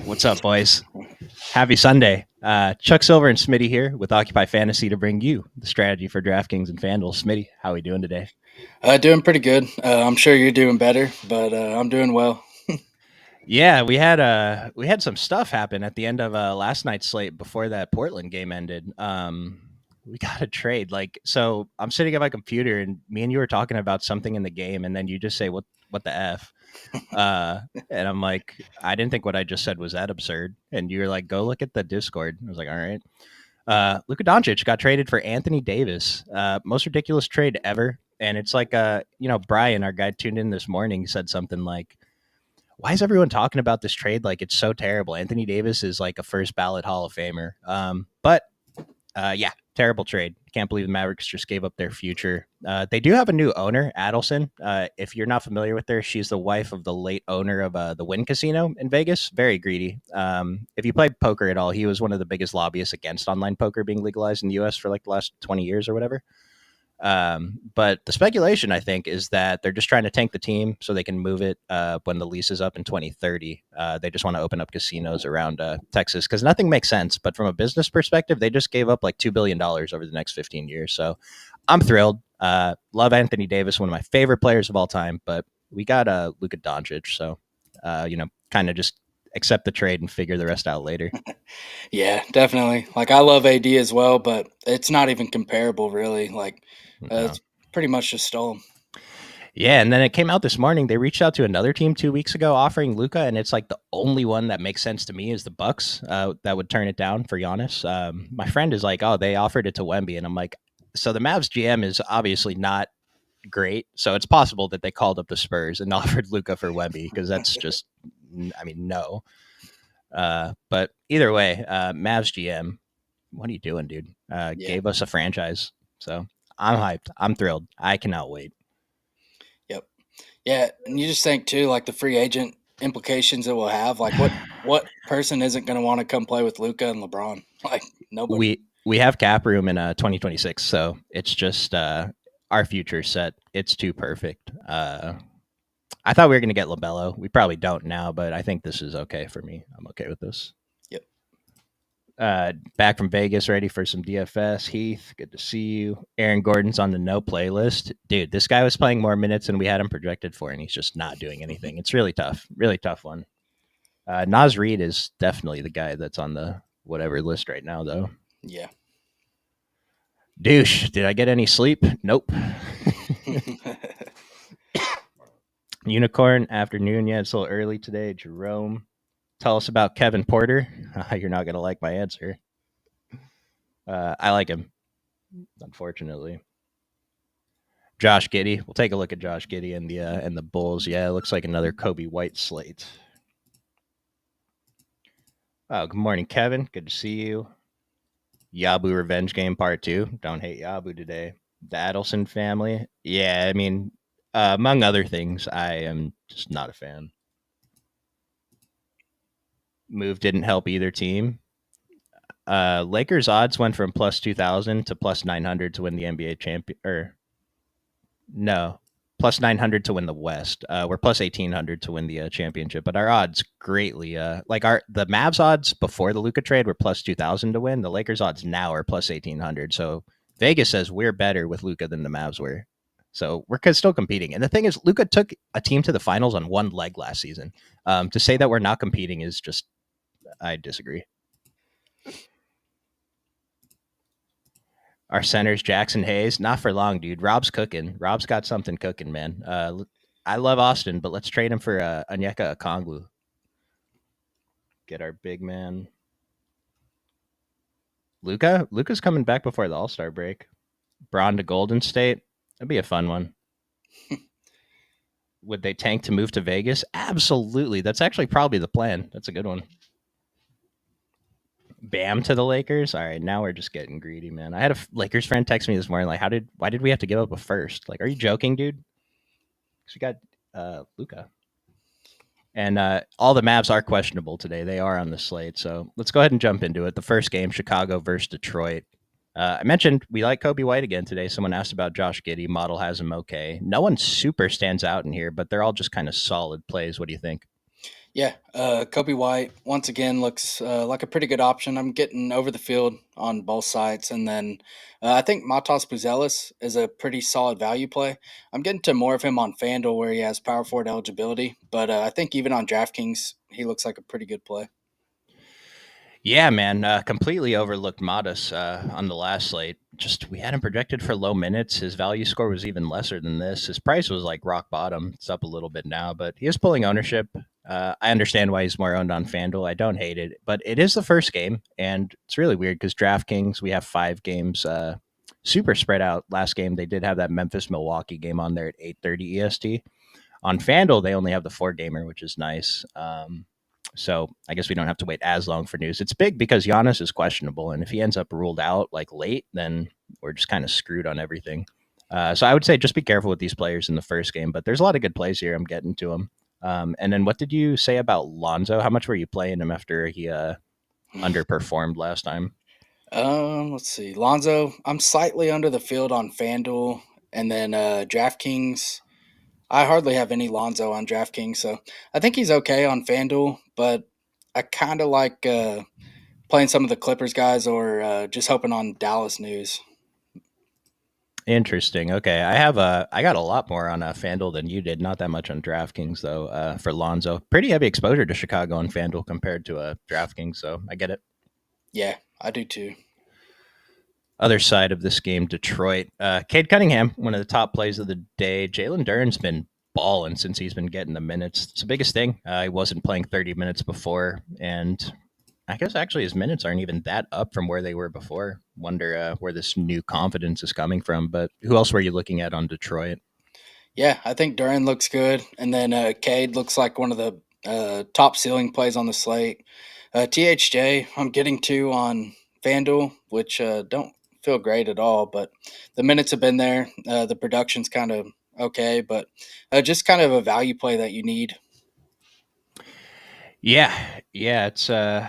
What's up, boys? Happy Sunday. Chuck Silver and Smitty here with Occupy Fantasy to bring you the strategy for DraftKings and FanDuel. Smitty, how are we doing today? Doing pretty good. I'm sure you're doing better, but I'm doing well. Yeah, we had some stuff happen at the end of last night's slate before that Portland game ended. We got a trade. So I'm sitting at my computer and me and you were talking about something in the game, and then you just say, what the F? And I'm like, I didn't think what I just said was that absurd. And you were like, go look at the Discord. I was like, all right. Luka Doncic got traded for Anthony Davis. Most ridiculous trade ever. And it's like, Brian, our guy tuned in this morning, said something like, why is everyone talking about this trade like it's so terrible? Anthony Davis is like a first ballot Hall of Famer. But terrible trade. Can't believe the Mavericks just gave up their future. They do have a new owner, Adelson. If you're not familiar with her, she's the wife of the late owner of the Wynn Casino in Vegas. Very greedy. If you played poker at all, he was one of the biggest lobbyists against online poker being legalized in the U.S. for like the last 20 years or whatever. But the speculation, I think, is that they're just trying to tank the team so they can move it when the lease is up in 2030. They just want to open up casinos around Texas because nothing makes sense. But from a business perspective, they just gave up like $2 billion over the next 15 years. So I'm thrilled. Love Anthony Davis, one of my favorite players of all time. But we got Luka Doncic. So, kind of just accept the trade and figure the rest out later. Yeah, definitely. Like, I love AD as well, but it's not even comparable, really. Like, it's pretty much just stolen. Yeah, and then it came out this morning. They reached out to another team 2 weeks ago offering Luka, and it's like the only one that makes sense to me is the Bucks that would turn it down for Giannis. My friend is like, oh, they offered it to Wemby, and I'm like, so the Mavs GM is obviously not great, so it's possible that they called up the Spurs and offered Luka for Wemby because that's just, no. But either way, Mavs GM, what are you doing, dude? Gave us a franchise, so I'm hyped. I'm thrilled. I cannot wait. Yep. Yeah, and you just think too, like the free agent implications it will have. Like, what person isn't going to want to come play with Luka and LeBron? Like, nobody. We have cap room in 2026, so it's just our future set. It's too perfect. I thought we were going to get LaMelo. We probably don't now, but I think this is okay for me. I'm okay with this. Back from Vegas, ready for some DFS. Heath, good to see you. Aaron Gordon's on the no playlist. Dude, this guy was playing more minutes than we had him projected for, and he's just not doing anything. It's really tough one. Naz Reid is definitely the guy that's on the whatever list right now, though. Yeah. Douche, did I get any sleep? Nope. Unicorn afternoon. Yeah, it's a little early today. Jerome. Tell us about Kevin Porter. You're not going to like my answer. I like him, unfortunately. Josh Giddey. We'll take a look at Josh Giddey and the Bulls. Yeah, it looks like another Kobe White slate. Oh, good morning, Kevin. Good to see you. Yabu Revenge Game Part 2. Don't hate Yabu today. The Adelson family. Yeah, among other things, I am just not a fan. Move didn't help either team. Lakers odds went from plus 2,000 to plus 900 to win the NBA champion. Plus 900 to win the West. We're plus 1,800 to win the championship, but our odds greatly. The Mavs odds before the Luka trade were plus 2,000 to win. The Lakers odds now are plus 1,800. So Vegas says we're better with Luka than the Mavs were. So we're still competing. And the thing is, Luka took a team to the finals on one leg last season. To say that we're not competing is just, I disagree. Our center's Jackson Hayes. Not for long, dude. Rob's cooking. Rob's got something cooking, man. I love Austin, but let's trade him for Onyeka Okongwu. Get our big man. Luka's coming back before the All-Star break. Braun to Golden State. That'd be a fun one. Would they tank to move to Vegas? Absolutely. That's actually probably the plan. That's a good one. Bam to the Lakers. All right, now we're just getting greedy, man. I had a Lakers friend text me this morning, like, why did we have to give up a first? Like, are you joking, dude? Because we got Luka. And all the Mavs are questionable today. They are on the slate. So let's go ahead and jump into it. The first game, Chicago versus Detroit. I mentioned we like Kobe White again today. Someone asked about Josh Giddey. Model has him okay. No one super stands out in here, but they're all just kind of solid plays. What do you think? Yeah, Kobe White once again looks like a pretty good option. I'm getting over the field on both sides, and then I think Matas Buzelis is a pretty solid value play. I'm getting to more of him on FanDuel where he has power forward eligibility, but I think even on DraftKings he looks like a pretty good play. Yeah, man, completely overlooked Modus on the last slate. Just we had him projected for low minutes. His value score was even lesser than this. His price was like rock bottom. It's up a little bit now, but he is pulling ownership. I understand why he's more owned on FanDuel. I don't hate it, but it is the first game, and it's really weird because DraftKings we have 5 games super spread out. Last game they did have that Memphis Milwaukee game on there at 8:30 EST. On FanDuel, they only have the 4 gamer, which is nice. So I guess we don't have to wait as long for news. It's big because Giannis is questionable, and if he ends up ruled out like late, then we're just kind of screwed on everything. So I would say just be careful with these players in the first game, but there's a lot of good plays here. I'm getting to them. And then what did you say about Lonzo? How much were you playing him after he underperformed last time? Let's see, Lonzo. I'm slightly under the field on FanDuel, and then DraftKings. I hardly have any Lonzo on DraftKings, so I think he's okay on FanDuel, but I kind of like playing some of the Clippers guys or just hoping on Dallas news. Interesting. Okay, I got a lot more on FanDuel than you did. Not that much on DraftKings though. For Lonzo, pretty heavy exposure to Chicago and FanDuel compared to DraftKings. So I get it. Yeah, I do too. Other side of this game, Detroit. Cade Cunningham, one of the top plays of the day. Jalen Duren's been balling since he's been getting the minutes. It's the biggest thing. He wasn't playing 30 minutes before, and I guess actually his minutes aren't even that up from where they were before. Wonder where this new confidence is coming from. But who else were you looking at on Detroit? Yeah, I think Duran looks good, and then Cade looks like one of the top ceiling plays on the slate. THJ, I'm getting to on FanDuel, which don't feel great at all, but the minutes have been there. The production's kind of okay, but just kind of a value play that you need. Yeah, yeah, it's a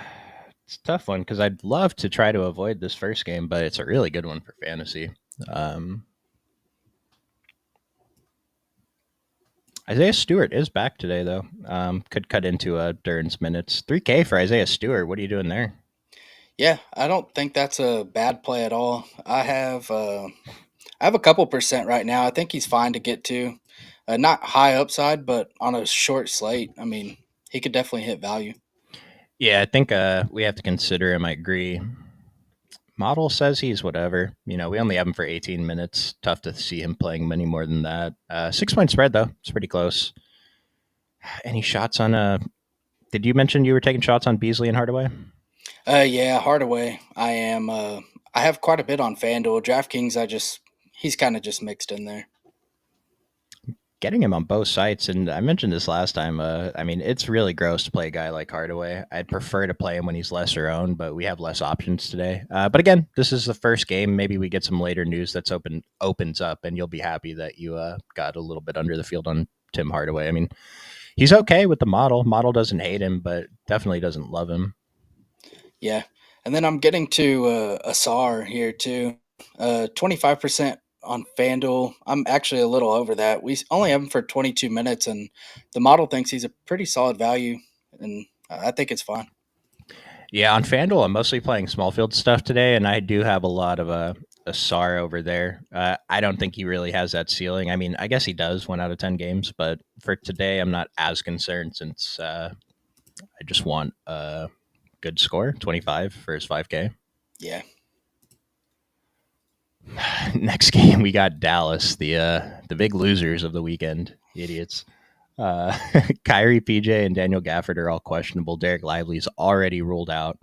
tough one because I'd love to try to avoid this first game, but it's a really good one for fantasy. Um, Isaiah Stewart is back today, though. Could cut into Duran's minutes. 3K for Isaiah Stewart. What are you doing there? Yeah, I don't think that's a bad play at all. I have a couple percent right now. I think he's fine to get to. Not high upside, but on a short slate, I mean, he could definitely hit value. Yeah, I think we have to consider him. I agree. Model says he's whatever. We only have him for 18 minutes. Tough to see him playing many more than that. 6 point spread, though. It's pretty close. Any shots on Did you mention you were taking shots on Beasley and Hardaway? Yeah, Hardaway. I am. I have quite a bit on FanDuel. DraftKings, he's kind of just mixed in there. Getting him on both sites, and I mentioned this last time. I mean, it's really gross to play a guy like Hardaway. I'd prefer to play him when he's lesser owned, but we have less options today. But again, this is the first game. Maybe we get some later news that's opens up, and you'll be happy that you got a little bit under the field on Tim Hardaway. I mean, he's okay with the model. Model doesn't hate him, but definitely doesn't love him. Yeah, and then I'm getting to Asar here too. 25% on FanDuel. I'm actually a little over that. We only have him for 22 minutes, and the model thinks he's a pretty solid value, and I think it's fine. Yeah, on FanDuel, I'm mostly playing small field stuff today, and I do have a lot of a SAR over there. I don't think he really has that ceiling. I mean, I guess he does 1 out of 10 games, but for today, I'm not as concerned since I just want a good score, 25 for his 5K. Yeah. Next game, we got Dallas, the big losers of the weekend, idiots. Kyrie, PJ, and Daniel Gafford are all questionable. Derek Lively's already ruled out.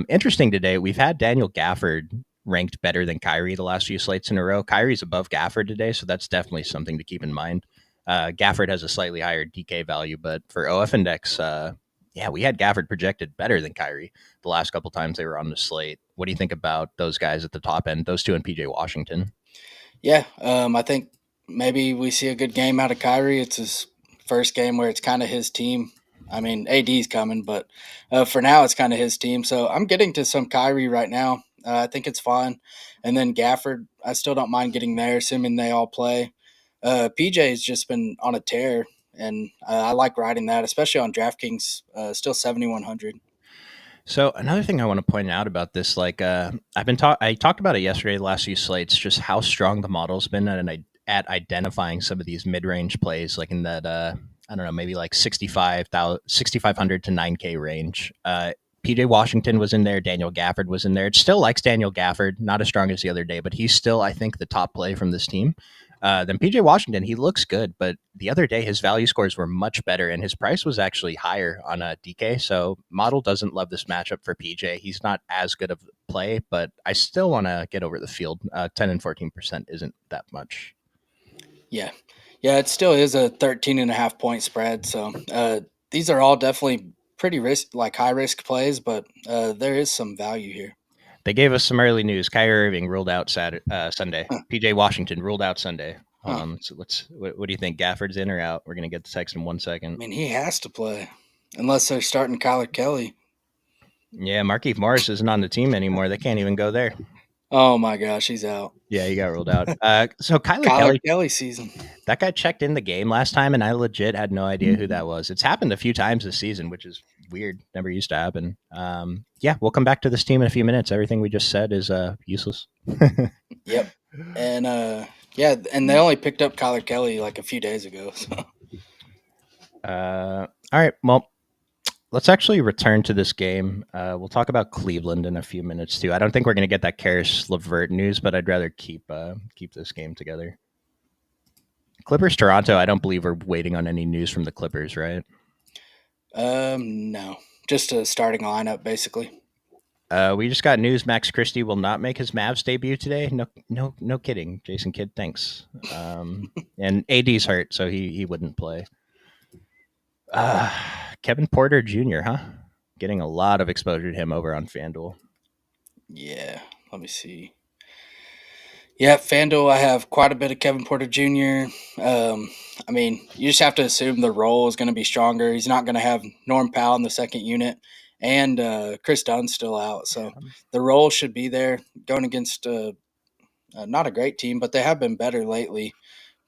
Interesting today, we've had Daniel Gafford ranked better than Kyrie the last few slates in a row. Kyrie's above Gafford today, so that's definitely something to keep in mind. Gafford has a slightly higher DK value, but for OF Index, yeah, we had Gafford projected better than Kyrie the last couple times they were on the slate. What do you think about those guys at the top end, those two and PJ Washington? Yeah, I think maybe we see a good game out of Kyrie. It's his first game where it's kind of his team. I mean, AD's coming, but for now it's kind of his team. So I'm getting to some Kyrie right now. I think it's fine. And then Gafford, I still don't mind getting there, assuming they all play. PJ has just been on a tear. and I like riding that, especially on DraftKings. Still 7,100. So another thing I want to point out about this, like I talked about it yesterday, the last few slates, just how strong the model's been at identifying some of these mid-range plays, like in that I don't know, maybe like 6,500 to 9K range. PJ Washington was in there. Daniel Gafford was in there. It still likes Daniel Gafford, not as strong as the other day, but he's still, I think, the top play from this team. Then PJ Washington, he looks good, but the other day his value scores were much better, and his price was actually higher on a DK. So model doesn't love this matchup for PJ. He's not as good of a play, but I still want to get over the field. 10 and 14% isn't that much. Yeah, it still is a 13.5 point spread. So these are all definitely pretty high risk plays, but there is some value here. They gave us some early news. Kyrie Irving ruled out Sunday. PJ Washington ruled out Sunday. So what do you think? Gafford's in or out? We're gonna get the text in 1 second. I mean, he has to play unless they're starting Kyler Kelly. Yeah, Markieff Morris isn't on the team anymore. They can't even go there. Oh my gosh, he's out. Yeah, he got ruled out. So Kyler Kelly season. That guy checked in the game last time, and I legit had no idea who that was. It's happened a few times this season, which is weird. Never used to happen. Yeah, we'll come back to this team in a few minutes. Everything we just said is useless. Yep. And and they only picked up Kyler Kelly like a few days ago. So. All right. Well, let's actually return to this game. We'll talk about Cleveland in a few minutes too. I don't think we're going to get that Karis LeVert news, but I'd rather keep this game together. Clippers Toronto. I don't believe we're waiting on any news from the Clippers, right? No, just a starting lineup basically. We just got news. Max Christie will not make his Mavs debut today. No kidding. Jason Kidd, thanks. And AD's hurt, so he wouldn't play. Kevin Porter Jr., huh? Getting a lot of exposure to him over on FanDuel. Yeah, let me see. Yeah, FanDuel, I have quite a bit of Kevin Porter Jr. I mean, you just have to assume the role is going to be stronger. He's not going to have Norm Powell in the second unit, and Chris Dunn's still out. So the role should be there going against not a great team, but they have been better lately.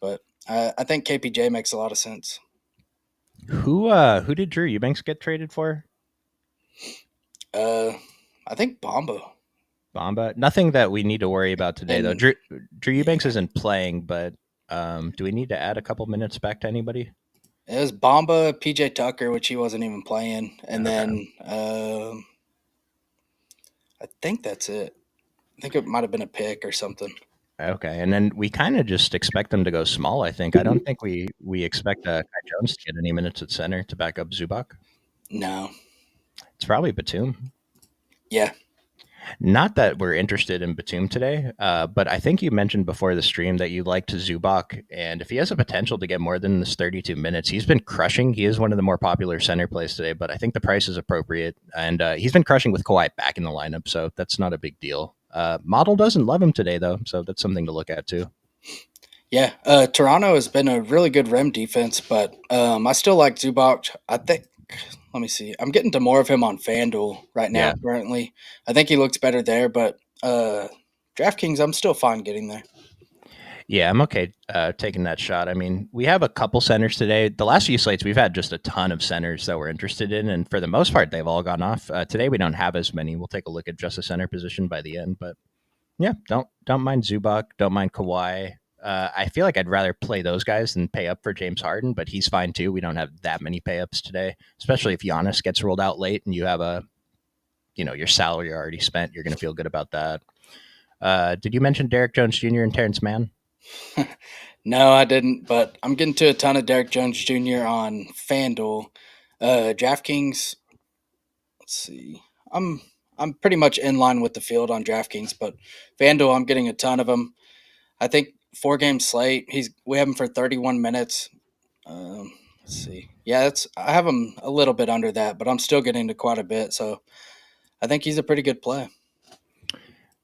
But I think KPJ makes a lot of sense. Who did Drew Eubanks get traded for? I think Bamba. Nothing that we need to worry about today, though. Drew Eubanks isn't playing, but do we need to add a couple minutes back to anybody? It was Bamba, PJ Tucker, which he wasn't even playing, and then I think that's it. I think it might have been a pick or something. Okay, and then we kind of just expect them to go small, I think. I don't think we expect Kai Jones to get any minutes at center to back up Zubac. No. It's probably Batum. Yeah. Not that we're interested in Batum today, but I think you mentioned before the stream that you liked Zubac, and if he has a potential to get more than this 32 minutes, he's been crushing. He is one of the more popular center plays today, but I think the price is appropriate, and he's been crushing with Kawhi back in the lineup, so that's not a big deal. Model doesn't love him today, though, so that's something to look at, too. Yeah, Toronto has been a really good rim defense, but I still like Zubac. I think, let me see. I'm getting to more of him on FanDuel right now currently. I think he looks better there, but DraftKings, I'm still fine getting there. Yeah, I'm okay taking that shot. I mean, we have a couple centers today. The last few slates, we've had just a ton of centers that we're interested in, and for the most part, they've all gone off. Today, we don't have as many. We'll take a look at just a center position by the end, but yeah, don't mind Zubac, don't mind Kawhi. I feel like I'd rather play those guys than pay up for James Harden, but he's fine too. We don't have that many pay ups today, especially if Giannis gets rolled out late and you have your salary already spent. You're going to feel good about that. Did you mention Derek Jones Jr. and Terrence Mann? No, I didn't, but I'm getting to a ton of Derek Jones Jr. on FanDuel. DraftKings, let's see. I'm pretty much in line with the field on DraftKings, but FanDuel, I'm getting a ton of them. I think 4-game slate. We have him for 31 minutes. Let's see. Yeah, I have him a little bit under that, but I'm still getting to quite a bit, so I think he's a pretty good play.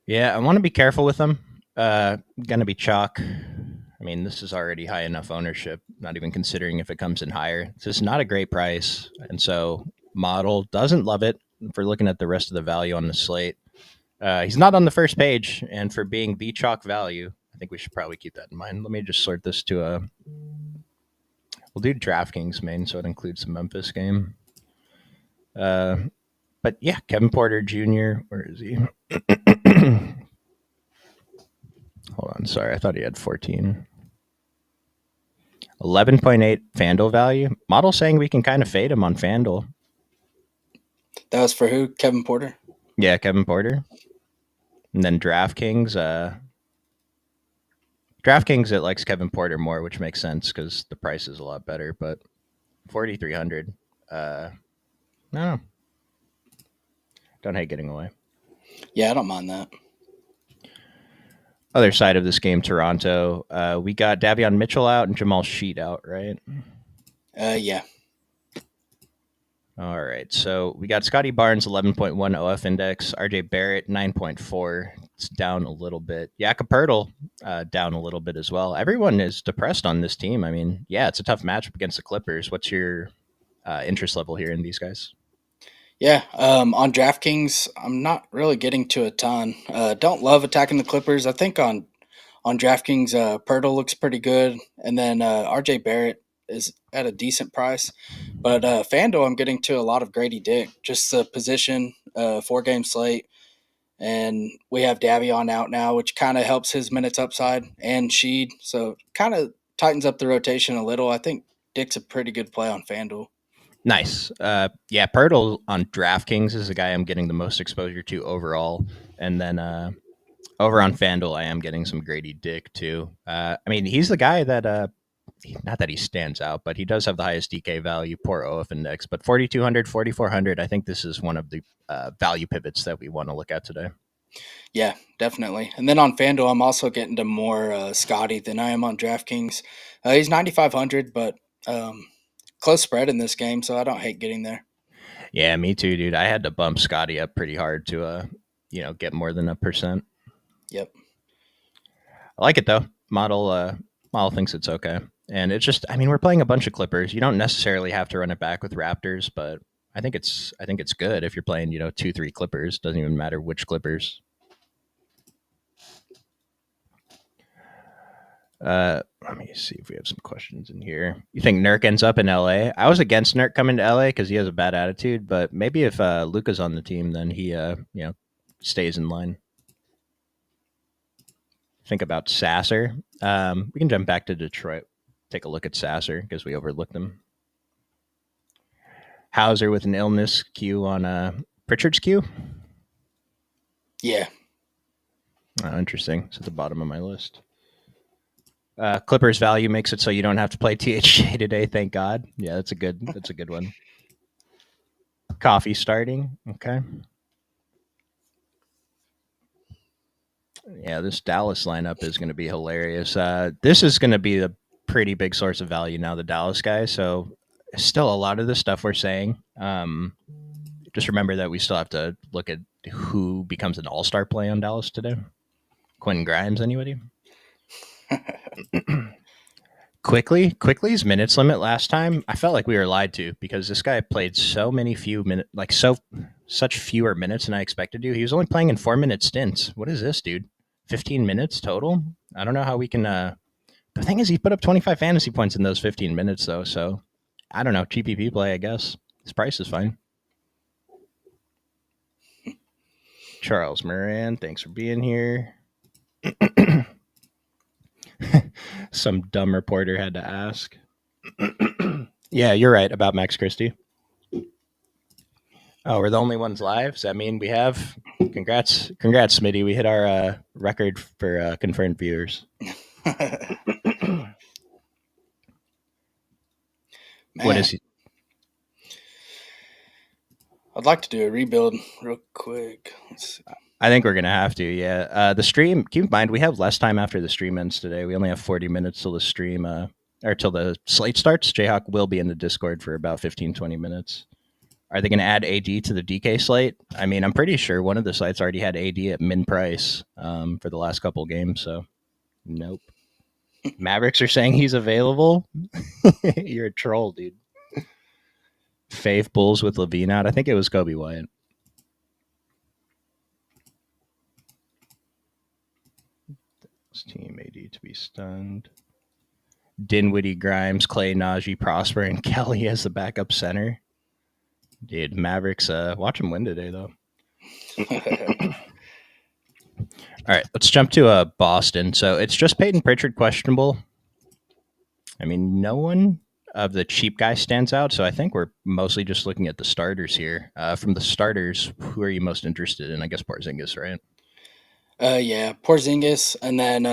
Yeah, I want to be careful with him. Gonna be chalk. I mean, this is already high enough ownership, not even considering if it comes in higher. This is not a great price, and so model doesn't love it. If we're looking at the rest of the value on the slate, he's not on the first page, and for being the chalk value, I think we should probably keep that in mind. Let me just sort this to We'll do DraftKings main, so it includes the Memphis game. But yeah, Kevin Porter Jr. Where is he? Hold on, sorry, I thought he had 14. 11.8 FanDuel value. Model saying we can kind of fade him on FanDuel. That was for who? Kevin Porter? Yeah, Kevin Porter. And then DraftKings. DraftKings, it likes Kevin Porter more, which makes sense because the price is a lot better. But 4,300. No. Don't hate getting away. Yeah, I don't mind that. Other side of this game, Toronto. We got Davion Mitchell out and Jamal Sheet out, right? Yeah. All right. So we got Scotty Barnes, 11.1 OF index. RJ Barrett, 9.4. It's down a little bit. Jakob Poeltl, down a little bit as well. Everyone is depressed on this team. I mean, yeah, it's a tough matchup against the Clippers. What's your interest level here in these guys? Yeah, on DraftKings, I'm not really getting to a ton. Don't love attacking the Clippers. I think on DraftKings, Poeltl looks pretty good, and then RJ Barrett is at a decent price. But FanDuel, I'm getting to a lot of Grady Dick, just the position, 4-game slate, and we have Davion out now, which kind of helps his minutes upside, and Sheed, so kind of tightens up the rotation a little. I think Dick's a pretty good play on FanDuel. Nice. Yeah, Poeltl on DraftKings is the guy I'm getting the most exposure to overall. And then over on FanDuel, I am getting some Grady Dick too. I mean, he's the guy that, not that he stands out, but he does have the highest DK value, poor OF index. But 4,200, 4,400, I think this is one of the value pivots that we want to look at today. Yeah, definitely. And then on FanDuel, I'm also getting to more Scotty than I am on DraftKings. He's 9,500, but close spread in this game, so I don't hate getting there. Yeah, me too, dude. I had to bump Scotty up pretty hard to, get more than 1%. Yep. I like it though. Model thinks it's okay, and it's just, I mean, we're playing a bunch of Clippers. You don't necessarily have to run it back with Raptors, but I think it's good if you're playing 2-3 Clippers. Doesn't even matter which Clippers. Let me see if we have some questions in here. You think Nurk ends up in LA? I was against Nurk coming to LA because he has a bad attitude, but maybe if Luka's on the team, then he stays in line. Think about Sasser. We can jump back to Detroit. Take a look at Sasser because we overlooked him. Hauser with an illness queue on Pritchard's queue. Yeah. Oh, interesting. It's at the bottom of my list. Clippers value makes it so you don't have to play THJ today. Thank God. Yeah, that's a good one. Coffee starting. Okay. Yeah, this Dallas lineup is going to be hilarious. This is going to be a pretty big source of value now, the Dallas guy. So still a lot of the stuff we're saying. Just remember that we still have to look at who becomes an all-star play on Dallas today. Quentin Grimes, anybody? Quickly's minutes limit last time, I felt like we were lied to because this guy played so many few minutes, like such fewer minutes than I expected to. He was only playing in 4-minute stints. What is this, dude? 15 minutes total? I don't know how we can. The thing is, he put up 25 fantasy points in those 15 minutes, though. So I don't know. GPP play, I guess. His price is fine. Charles Moran, thanks for being here. Some dumb reporter had to ask. Yeah, you're right about Max Christie. Oh, we're the only ones live? Does that mean we have? Congrats, Smitty. We hit our record for confirmed viewers. What is he? I'd like to do a rebuild real quick. Let's see. I think we're going to have to, yeah. The stream, keep in mind, we have less time after the stream ends today. We only have 40 minutes till the stream, or till the slate starts. Jayhawk will be in the Discord for about 15, 20 minutes. Are they going to add AD to the DK slate? I mean, I'm pretty sure one of the sites already had AD at min price for the last couple games, so nope. Mavericks are saying he's available? You're a troll, dude. Fave Bulls with Levine out. I think it was Kobe Wyatt. Team AD to be stunned. Dinwiddie, Grimes, Clay, Najee, Prosper, and Kelly as the backup center. Dude, Mavericks, watch them win today, though. All right, let's jump to Boston. So it's just Peyton Pritchard questionable. I mean, no one of the cheap guys stands out, so I think we're mostly just looking at the starters here. From the starters, who are you most interested in? I guess Porzingis, right? Yeah, Porzingis, and then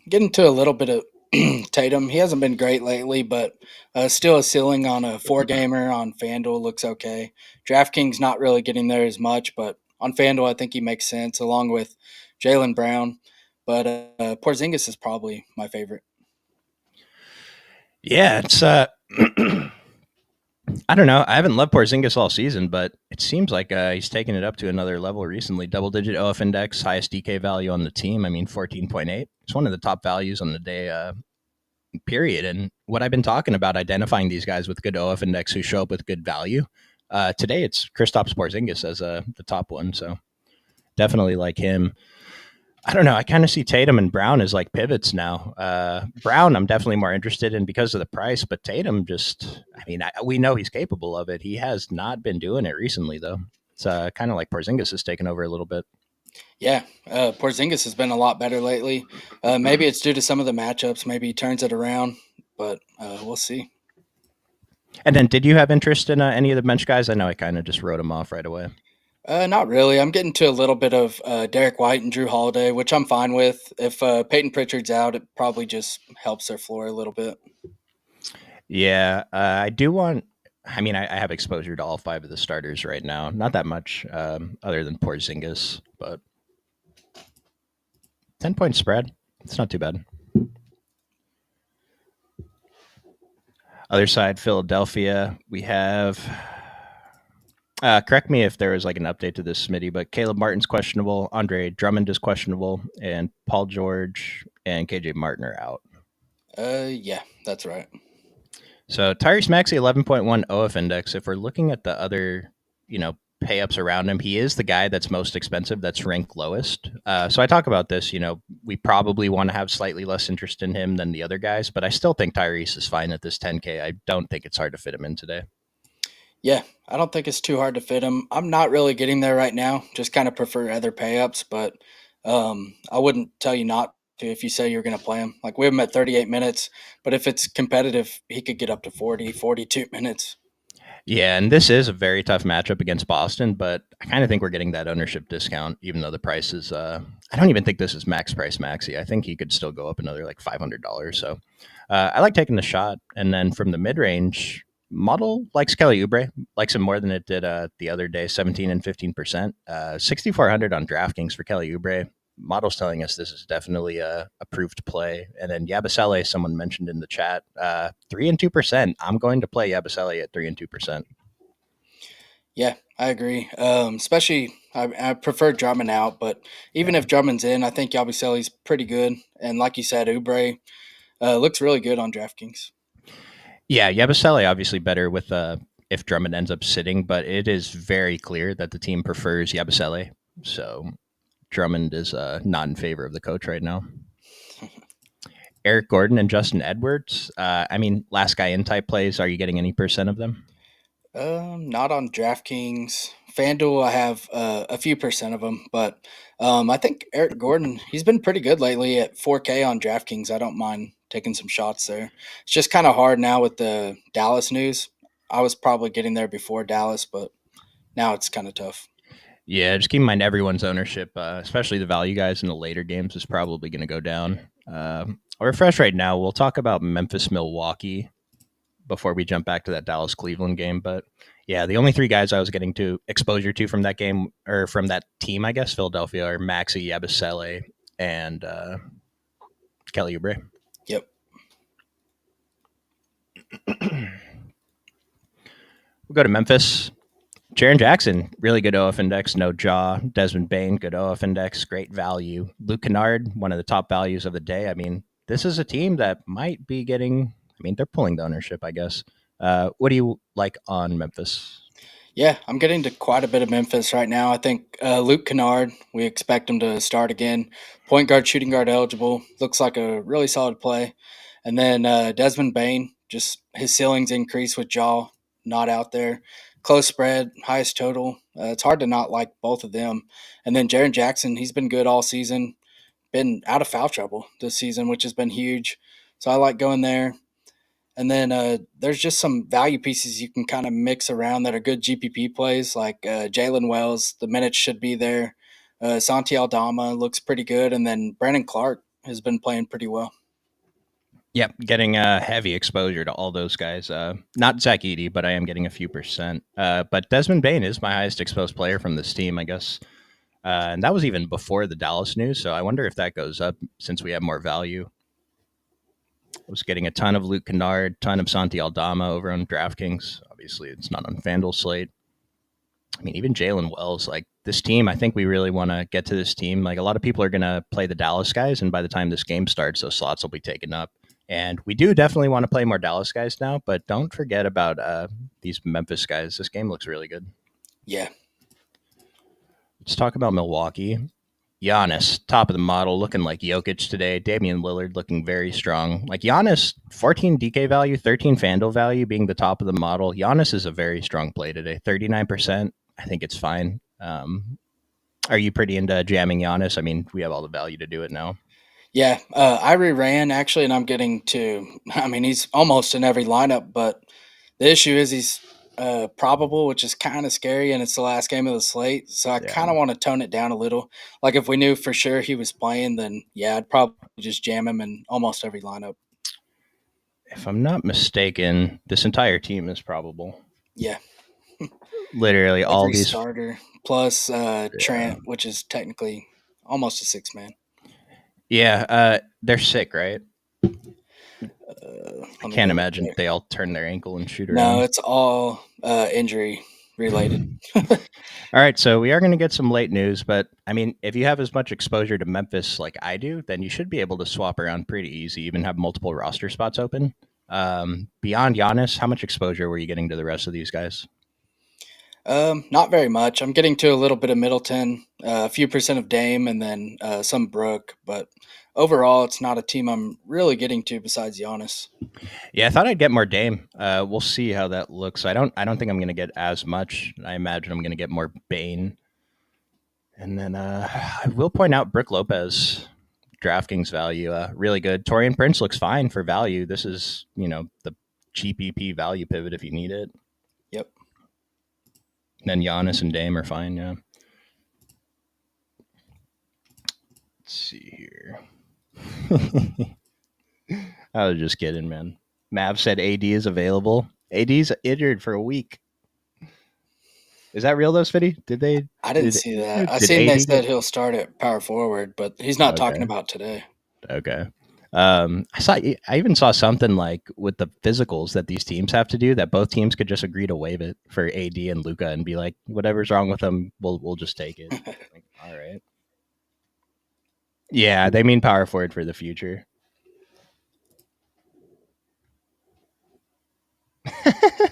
getting to a little bit of Tatum. He hasn't been great lately, but still a ceiling on a 4-gamer on FanDuel looks okay. DraftKings not really getting there as much, but on FanDuel I think he makes sense along with Jaylen Brown. But Porzingis is probably my favorite. Yeah, it's I don't know. I haven't loved Porzingis all season, but it seems like he's taken it up to another level recently. Double-digit OF index, highest DK value on the team. I mean, 14.8. It's one of the top values on the day, period. And what I've been talking about, identifying these guys with good OF index who show up with good value. Today, it's Kristaps Porzingis as the top one. So definitely like him. I don't know. I kind of see Tatum and Brown as like pivots now. Brown, I'm definitely more interested in because of the price, but Tatum just, I mean, we know he's capable of it. He has not been doing it recently, though. It's kind of like Porzingis has taken over a little bit. Yeah, Porzingis has been a lot better lately. Maybe it's due to some of the matchups. Maybe he turns it around, but we'll see. And then, did you have interest in any of the bench guys? I know I kind of just wrote them off right away. Not really. I'm getting to a little bit of Derek White and Drew Holiday, which I'm fine with. If Peyton Pritchard's out, it probably just helps their floor a little bit. Yeah, I do want. I mean, I have exposure to all 5 of the starters right now. Not that much, other than Porzingis, but 10-point spread. It's not too bad. Other side, Philadelphia. We have. Correct me if there was like an update to this, Smitty, but Caleb Martin's questionable, Andre Drummond is questionable, and Paul George and KJ Martin are out. Yeah, that's right. So Tyrese Maxey, 11.1 OF index. If we're looking at the other, pay ups around him, he is the guy that's most expensive, that's ranked lowest. So I talk about this, we probably want to have slightly less interest in him than the other guys, but I still think Tyrese is fine at this 10K. I don't think it's hard to fit him in today. Yeah, I don't think it's too hard to fit him. I'm not really getting there right now. Just kind of prefer other pay ups, but I wouldn't tell you not to if you say you're going to play him. Like we have him at 38 minutes, but if it's competitive, he could get up to 40, 42 minutes. Yeah, and this is a very tough matchup against Boston, but I kind of think we're getting that ownership discount, even though the price is. I don't even think this is max price Maxi. I think he could still go up another like $500. So I like taking the shot, and then from the mid range, model likes Kelly Oubre, likes him more than it did the other day, 17 and 15%, 6,400 on DraftKings for Kelly Oubre. Model's telling us this is definitely a approved play. And then Yabusele, someone mentioned in the chat, 3 and 2%. I'm going to play Yabusele at 3 and 2%. Yeah, I agree. Especially, I prefer Drummond out, but even if Drummond's in, I think Yabusele's pretty good. And like you said, Oubre looks really good on DraftKings. Yeah, Yabusele obviously better with if Drummond ends up sitting, but it is very clear that the team prefers Yabusele. So Drummond is not in favor of the coach right now. Eric Gordon and Justin Edwards. I mean, last guy in type plays. Are you getting any percent of them? Not on DraftKings. FanDuel, I have a few percent of them, but I think Eric Gordon, he's been pretty good lately at 4K on DraftKings. I don't mind taking some shots there. It's just kind of hard now with the Dallas news. I was probably getting there before Dallas, but now it's kind of tough. Yeah, just keep in mind everyone's ownership, especially the value guys in the later games, is probably going to go down. I'll refresh right now. We'll talk about Memphis, Milwaukee before we jump back to that Dallas Cleveland game. But yeah, the only 3 guys I was getting to exposure to from that game or from that team, I guess, Philadelphia, are Maxey, Yabusele, and Kelly Oubre. Yep. We'll go to Memphis. Jaren Jackson, really good OF index, no jaw. Desmond Bain, good OF index, great value. Luke Kennard, one of the top values of the day. I mean, this is a team that might be getting, they're pulling the ownership, I guess. What do you like on Memphis? Yeah, I'm getting to quite a bit of Memphis right now. I think Luke Kennard, we expect him to start again. Point guard, shooting guard eligible. Looks like a really solid play. And then Desmond Bain, just his ceilings increase with Jaw not out there. Close spread, highest total. It's hard to not like both of them. And then Jaren Jackson, he's been good all season. Been out of foul trouble this season, which has been huge. So I like going there. And then there's just some value pieces you can kind of mix around that are good GPP plays, like Jalen Wells. The minutes should be there. Santi Aldama looks pretty good. And then Brandon Clark has been playing pretty well. Yep, getting heavy exposure to all those guys. Not Zach Edey, but I am getting a few percent. But Desmond Bain is my highest exposed player from this team, I guess. And that was even before the Dallas news, so I wonder if that goes up since we have more value. I was getting a ton of Luke Kennard, ton of Santi Aldama over on DraftKings. Obviously, it's not on FanDuel slate. I mean, even Jalen Wells, like this team, I think we really want to get to this team. Like a lot of people are going to play the Dallas guys, and by the time this game starts, those slots will be taken up. And we do definitely want to play more Dallas guys now, but don't forget about these Memphis guys. This game looks really good. Yeah. Let's talk about Milwaukee. Giannis, top of the model, looking like Jokic today. Damian Lillard looking very strong. Like Giannis, 14 DK value, 13 FanDuel value, being the top of the model. Giannis is a very strong play today. 39%. I think it's fine. Are you pretty into jamming Giannis? I mean, we have all the value to do it now. Yeah, I reran actually, and I'm getting to. I mean, he's almost in every lineup, but the issue is he's probable, which is kind of scary, and it's the last game of the slate. So I kind of want to tone it down a little. Like if we knew for sure he was playing, then yeah, I'd probably just jam him in almost every lineup. If I'm not mistaken, this entire team is probable. Yeah, literally all these starter plus Trent, which is technically almost a 6-man. Yeah, they're sick, right? I can't imagine they all turn their ankle and shoot around. No, it's all injury related. All right, so we are going to get some late news, but I mean, if you have as much exposure to Memphis like I do, then you should be able to swap around pretty easy, even have multiple roster spots open. Beyond Giannis, how much exposure were you getting to the rest of these guys? Not very much. I'm getting to a little bit of Middleton, a few percent of Dame, and then some Brook. But overall, it's not a team I'm really getting to besides Giannis. Yeah, I thought I'd get more Dame. We'll see how that looks. I don't think I'm going to get as much. I imagine I'm going to get more Bane. And then I will point out Brook Lopez, DraftKings value, really good. Torian Prince looks fine for value. This is, the GPP value pivot if you need it. Yep. And then Giannis and Dame are fine, yeah. Let's see here. I was just kidding, man. Mav said AD is available. AD's injured for a week. Is that real though, Smitty? Did they? I didn't see that. I seen they said he'll start at power forward, but he's not talking about today. Okay. I even saw something like with the physicals that these teams have to do that both teams could just agree to waive it for AD and Luka and be like, whatever's wrong with them, we'll just take it. Like, all right. Yeah, they mean power forward for the future.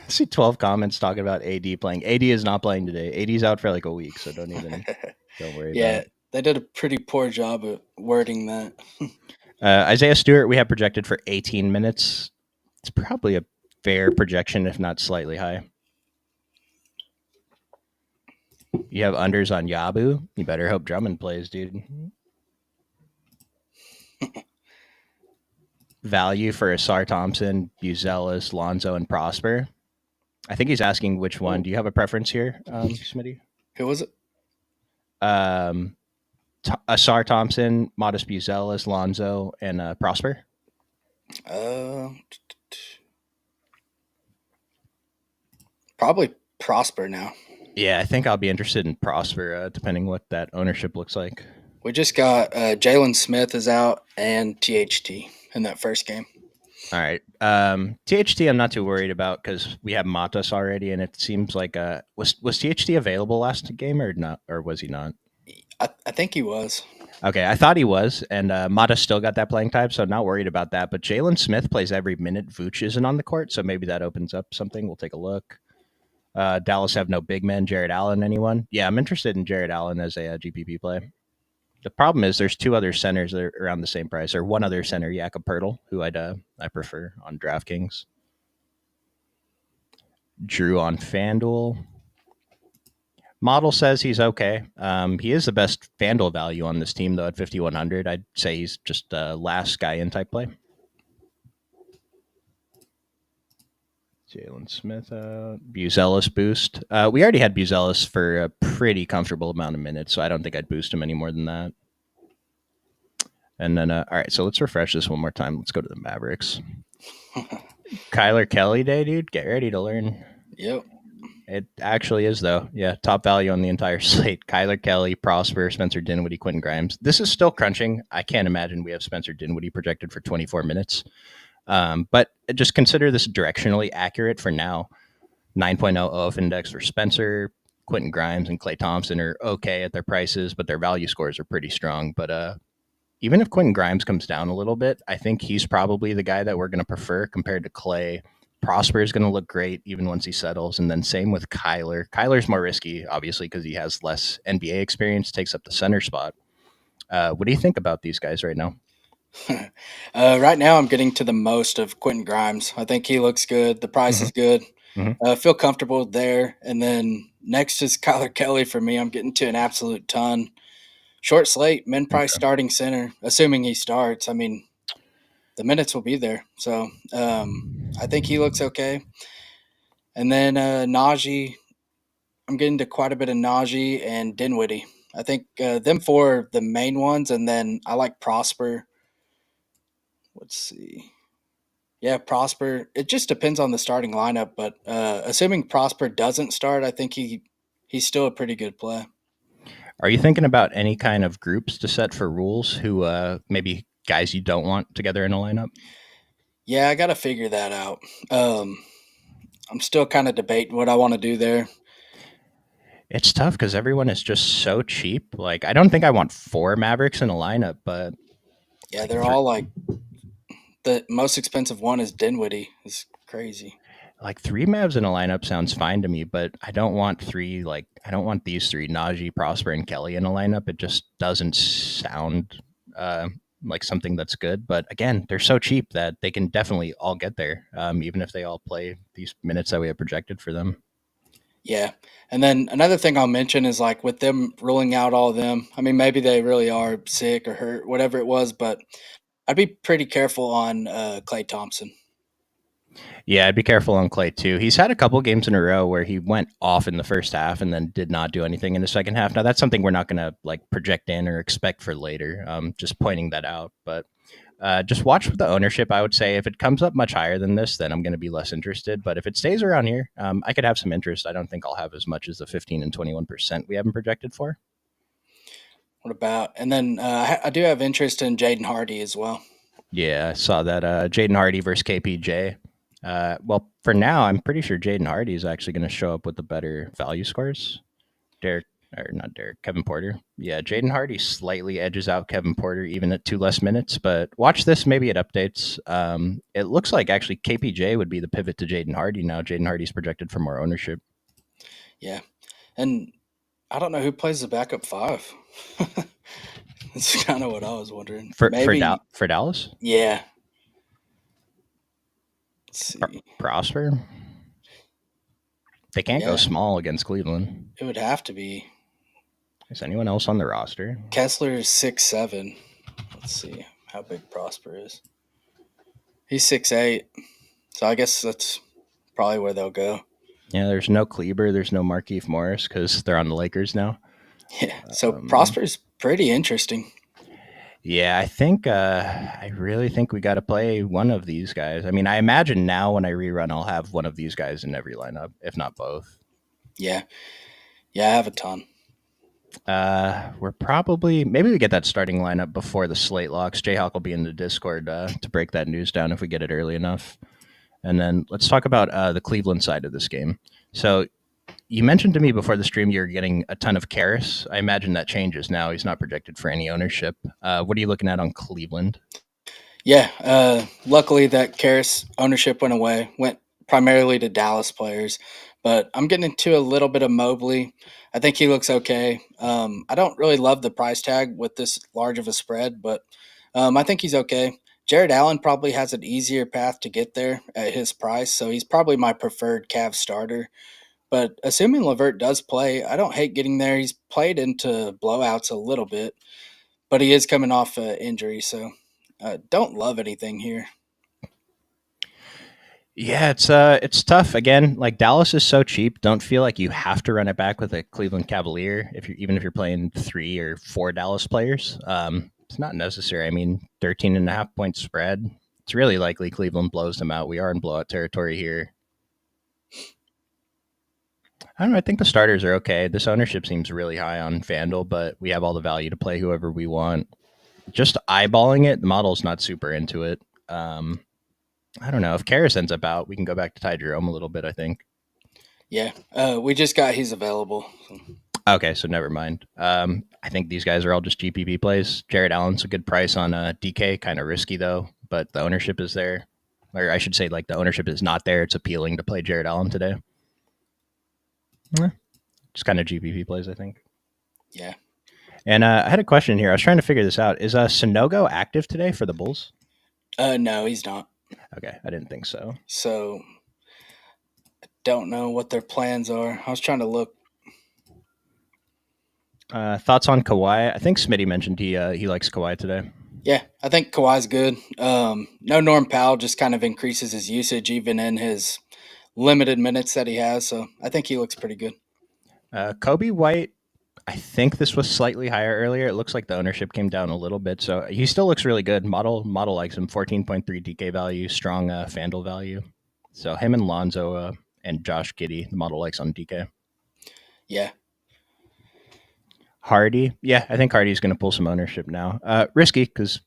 See 12 comments talking about AD playing. AD is not playing today. AD's out for like a week, so don't worry about it. They did a pretty poor job of wording that. Isaiah Stewart, we have projected for 18 minutes. It's probably a fair projection, if not slightly high. You have unders on Yabu. You better hope Drummond plays, dude. Value for Asar Thompson, Buzelis, Lonzo, and Prosper. I think he's asking which one. Do you have a preference here, Smitty? Who was it? Asar Thompson, Modest Buzelis, Lonzo, and Prosper. Probably Prosper now. Yeah, I think I'll be interested in Prosper, depending what that ownership looks like. We just got Jalen Smith is out and THT in that first game. All right. THT I'm not too worried about because we have Matas already, and it seems like was THT available last game or not, or was he not? I think he was. Okay, I thought he was, and Matas still got that playing time, so not worried about that. But Jalen Smith plays every minute Vooch isn't on the court, so maybe that opens up something. We'll take a look. Dallas have no big men. Jared Allen, anyone? Yeah, I'm interested in Jared Allen as a GPP play. The problem is there's two other centers that are around the same price, or one other center, Jakob Pertl, who I prefer on DraftKings. Drew on FanDuel. Model says he's okay. He is the best FanDuel value on this team, though, at 5,100. I'd say he's just a last guy in type play. Jalen Smith out. Buzelis boost. We already had Buzelis for a pretty comfortable amount of minutes, so I don't think I'd boost him any more than that. And then, all right, so let's refresh this one more time. Let's go to the Mavericks. Kyler Kelly day, dude. Get ready to learn. Yep. It actually is, though. Yeah, top value on the entire slate. Kyler Kelly, Prosper, Spencer Dinwiddie, Quentin Grimes. This is still crunching. I can't imagine we have Spencer Dinwiddie projected for 24 minutes. But just consider this directionally accurate for now. 9.0 OF index for Spencer, Quentin Grimes, and Klay Thompson are okay at their prices, but their value scores are pretty strong. But even if Quentin Grimes comes down a little bit, I think he's probably the guy that we're going to prefer compared to Klay. Prosper is going to look great even once he settles. And then same with Kyler. Kyler's more risky, obviously, because he has less NBA experience, takes up the center spot. What do you think about these guys right now? Right now, I'm getting to the most of Quentin Grimes. I think he looks good. The price is good. I feel comfortable there. And then next is Kyler Kelly for me. I'm getting to an absolute ton. Short slate, min price starting center, assuming he starts. I mean, the minutes will be there. So I think he looks okay. And then Najee, I'm getting to quite a bit of Najee and Dinwiddie. I think them four are the main ones. And then I like Prosper. Let's see. Yeah, Prosper. It just depends on the starting lineup. But assuming Prosper doesn't start, I think he's still a pretty good play. Are you thinking about any kind of groups to set for rules who maybe guys you don't want together in a lineup? Yeah, I got to figure that out. I'm still kind of debating what I want to do there. It's tough because everyone is just so cheap. Like, I don't think I want 4 Mavericks in a lineup, but yeah, they're all like the most expensive one is Dinwiddie. It's crazy. Like 3 Mavs in a lineup sounds fine to me, but I don't want 3. Like, I don't want these 3, Najee, Prosper, and Kelly in a lineup. It just doesn't sound like something that's good. But again, they're so cheap that they can definitely all get there, even if they all play these minutes that we have projected for them. Yeah. And then another thing I'll mention is like with them ruling out all of them, I mean, maybe they really are sick or hurt, whatever it was, but I'd be pretty careful on Klay Thompson. Yeah, I'd be careful on Klay too. He's had a couple games in a row where he went off in the first half and then did not do anything in the second half. Now that's something we're not going to like project in or expect for later. Just pointing that out. But just watch the ownership. I would say if it comes up much higher than this, then I'm going to be less interested. But if it stays around here, I could have some interest. I don't think I'll have as much as the 15 and 21% we haven't projected for. What about? And then I do have interest in Jaden Hardy as well. Yeah, I saw that Jaden Hardy versus KPJ. Well, for now, I'm pretty sure Jaden Hardy is actually going to show up with the better value scores. Kevin Porter. Yeah, Jaden Hardy slightly edges out Kevin Porter even at 2 less minutes, but watch this. Maybe it updates. It looks like actually KPJ would be the pivot to Jaden Hardy now. Jaden Hardy's projected for more ownership. Yeah, and I don't know who plays the backup 5. That's kind of what I was wondering. For Dallas? Yeah. Let's see. Prosper? They can't go small against Cleveland. It would have to be. Is anyone else on the roster? Kessler is 6'7". Let's see how big Prosper is. He's 6'8". So I guess that's probably where they'll go. Yeah, there's no Kleber. There's no Markieff Morris because they're on the Lakers now. Yeah, so Prosper's pretty interesting. Yeah, I really think we got to play one of these guys. I mean, I imagine now when I rerun, I'll have one of these guys in every lineup, if not both. Yeah, I have a ton. Maybe we get that starting lineup before the slate locks. Jayhawk will be in the Discord to break that news down if we get it early enough. And then let's talk about the Cleveland side of this game. So you mentioned to me before the stream you're getting a ton of Karras. I imagine that changes now. He's not projected for any ownership. What are you looking at on Cleveland? Yeah, luckily that Karras ownership went away. Went primarily to Dallas players. But I'm getting into a little bit of Mobley. I think he looks okay. I don't really love the price tag with this large of a spread, but I think he's okay. Jared Allen probably has an easier path to get there at his price, so he's probably my preferred Cavs starter. But assuming Levert does play, I don't hate getting there. He's played into blowouts a little bit, but he is coming off injury, so don't love anything here. Yeah, it's tough. Again, like Dallas is so cheap. Don't feel like you have to run it back with a Cleveland Cavalier if you're even if you're playing 3 or 4 Dallas players. It's not necessary. I mean, 13.5 point spread. It's really likely Cleveland blows them out. We are in blowout territory here. I don't know. I think the starters are okay. This ownership seems really high on FanDuel, but we have all the value to play whoever we want. Just eyeballing it, the model's not super into it. I don't know. If Karras ends up out, we can go back to Ty Jerome a little bit, I think. Yeah, we just got he's available. So. Okay, so never mind. I think these guys are all just GPP plays. Jared Allen's a good price on DK, kind of risky though, but the ownership is there. Or I should say, like, the ownership is not there. It's appealing to play Jared Allen today. Just kind of GPP plays, I think. Yeah. And I had a question here. I was trying to figure this out. Is Sonogo active today for the Bulls? No, he's not. Okay, I didn't think so. So I don't know what their plans are. I was trying to look. Thoughts on Kawhi? I think Smitty mentioned he likes Kawhi today. Yeah, I think Kawhi's good. No Norm Powell just kind of increases his usage even in his limited minutes that he has. So I think he looks pretty good. Kobe White, I think this was slightly higher earlier. It looks like the ownership came down a little bit, so he still looks really good. Model likes him. 14.3 DK value, strong FanDuel value. So him and Lonzo and Josh Giddey, the model likes on DK. Yeah. Hardy, yeah, I think Hardy's going to pull some ownership now. Risky because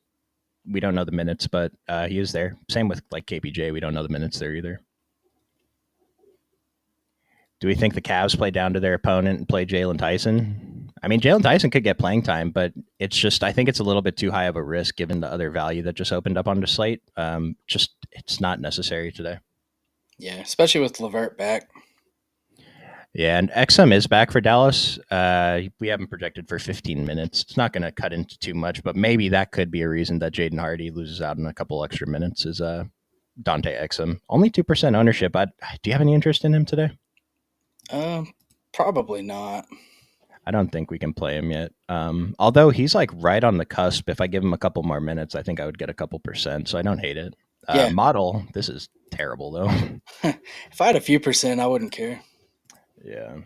we don't know the minutes, but he is there. Same with like KPJ, we don't know the minutes there either. Do we think the Cavs play down to their opponent and play Jalen Tyson? I mean, Jalen Tyson could get playing time, but it's just, I think it's a little bit too high of a risk given the other value that just opened up on the slate. It's not necessary today. Yeah, especially with Levert back. Yeah, and XM is back for Dallas. We haven't projected for 15 minutes. It's not going to cut into too much, but maybe that could be a reason that Jaden Hardy loses out in a couple extra minutes is Dante XM. Only 2% ownership. Do you have any interest in him today? Probably not. I don't think we can play him yet. Although he's like right on the cusp. If I give him a couple more minutes, I think I would get a couple percent. So I don't hate it. Yeah. Model, this is terrible though. If I had a few percent, I wouldn't care. Yeah.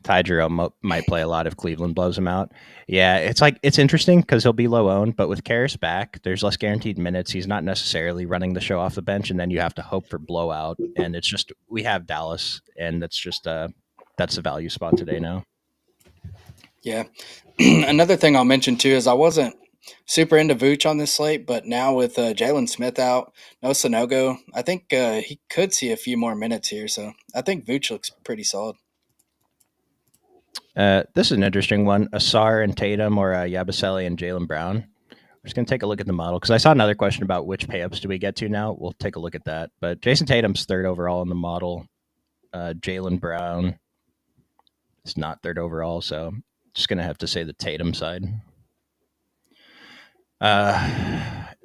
Ty Jerome might play a lot if Cleveland blows him out. Yeah, it's interesting because he'll be low owned, but with Karras back, there's less guaranteed minutes. He's not necessarily running the show off the bench, and then you have to hope for blowout. And it's just we have Dallas, and that's just that's the value spot today now. Yeah. Another thing I'll mention too is I wasn't super into Vooch on this slate, but now with Jalen Smith out, no Sonogo, I think he could see a few more minutes here. So I think Vooch looks pretty solid. This is an interesting one. Asar and Tatum or Yabusele and Jaylen Brown. We're just going to take a look at the model because I saw another question about which payups do we get to now. We'll take a look at that. But Jason Tatum's third overall in the model. Jaylen Brown is not third overall, so just going to have to say the Tatum side.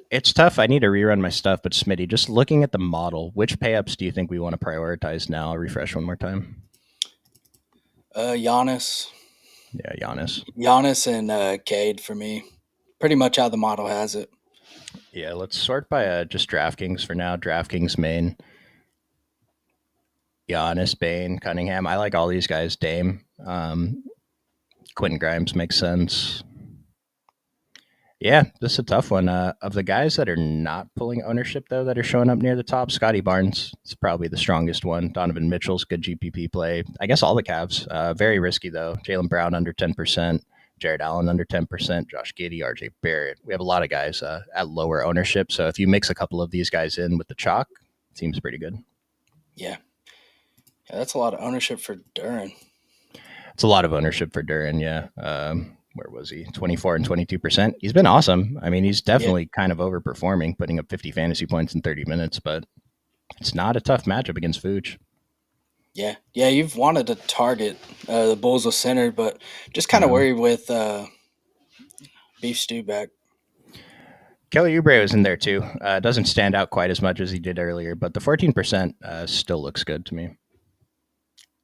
It's tough. I need to rerun my stuff, but Smitty, just looking at the model, which payups do you think we want to prioritize now? I'll refresh one more time. Giannis. Yeah, Giannis. Giannis and Cade for me. Pretty much how the model has it. Yeah, let's sort by just DraftKings for now. DraftKings main. Giannis, Bane, Cunningham. I like all these guys. Dame. Quentin Grimes makes sense. Yeah, this is a tough one. Of the guys that are not pulling ownership, though, that are showing up near the top, Scotty Barnes is probably the strongest one. Donovan Mitchell's good GPP play. I guess all the Cavs. Very risky, though. Jaylen Brown under 10%. Jared Allen under 10%. Josh Giddey, RJ Barrett. We have a lot of guys at lower ownership. So if you mix a couple of these guys in with the chalk, it seems pretty good. Yeah, that's a lot of ownership for Duren. It's a lot of ownership for Duren, yeah. Where was he? 24 and 22%. He's been awesome. I mean, he's definitely kind of overperforming, putting up 50 fantasy points in 30 minutes, but it's not a tough matchup against Vooch. Yeah. You've wanted to target the Bulls with center, but just kind of worried with Beef Stew back. Kelly Oubre was in there too. Doesn't stand out quite as much as he did earlier, but the 14% still looks good to me.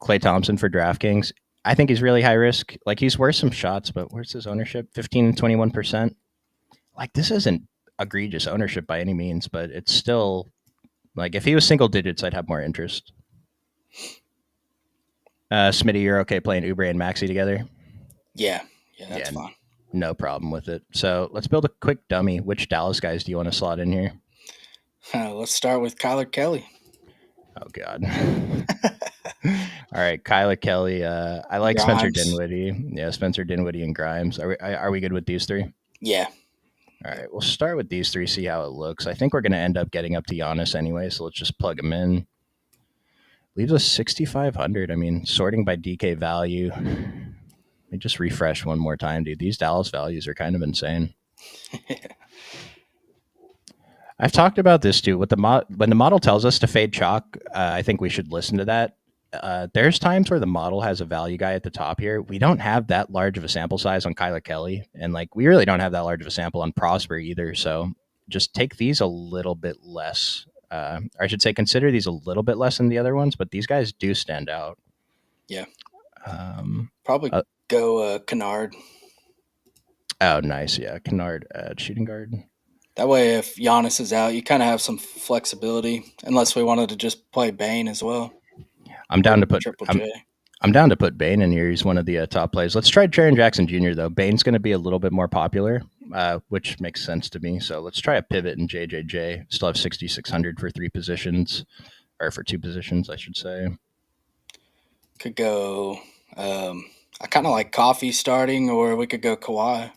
Klay Thompson for DraftKings. I think he's really high risk. Like, he's worth some shots, but where's his ownership? 15 and 21%. Like, this isn't egregious ownership by any means, but it's still, like, if he was single digits, I'd have more interest. Smitty, you're okay playing Oubre and Maxey together? Yeah, that's fine. No problem with it. So let's build a quick dummy. Which Dallas guys do you want to slot in here? Let's start with Kyler Kelly. Oh, God. All right, Kyler Kelly. I like Grimes. Spencer Dinwiddie. Yeah, Spencer Dinwiddie and Grimes. Are we good with these three? Yeah. All right, we'll start with these three, see how it looks. I think we're going to end up getting up to Giannis anyway, so let's just plug him in. Leaves us 6,500. I mean, sorting by DK value. Let me just refresh one more time, dude. These Dallas values are kind of insane. I've talked about this too. When the model tells us to fade chalk, I think we should listen to that. There's times where the model has a value guy at the top here. We don't have that large of a sample size on Kyler Kelly, and like we really don't have that large of a sample on Prosper either. So just take these a little bit less. I should say consider these a little bit less than the other ones, but these guys do stand out. Yeah. Probably go Kennard. Oh, nice. Yeah, Kennard shooting guard. That way, if Giannis is out, you kind of have some flexibility, unless we wanted to just play Bane as well. I'm down to put Bane in here. He's one of the top plays. Let's try Jaren Jackson Jr., though. Bane's going to be a little bit more popular, which makes sense to me. So let's try a pivot in JJJ. Still have 6,600 for three positions, or for two positions, I should say. Could go, I kind of like Coffee starting, or we could go Kawhi.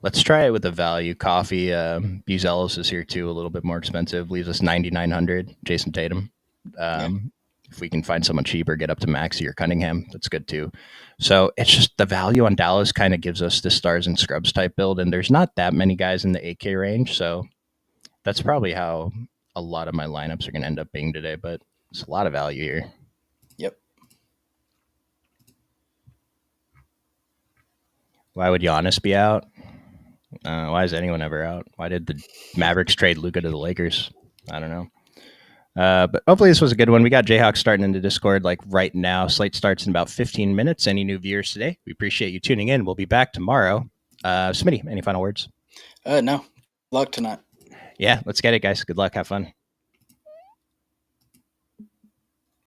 Let's try it with the value. Coffee, Buzelos is here too, a little bit more expensive. Leaves us 9,900. Jason Tatum. If we can find someone cheaper, get up to Maxey or Cunningham, that's good too. So it's just the value on Dallas kind of gives us this stars and scrubs type build, and there's not that many guys in the 8K range, so that's probably how a lot of my lineups are going to end up being today, but it's a lot of value here. Yep. Why would Giannis be out? Why is anyone ever out? Why did the Mavericks trade Luka to the Lakers? I don't know. But hopefully this was a good one. We got Jayhawk starting into Discord like right now. Slate starts in about 15 minutes. Any new viewers today? We appreciate you tuning in. We'll be back tomorrow. Smitty, any final words? No. Luck tonight. Yeah, let's get it, guys. Good luck. Have fun.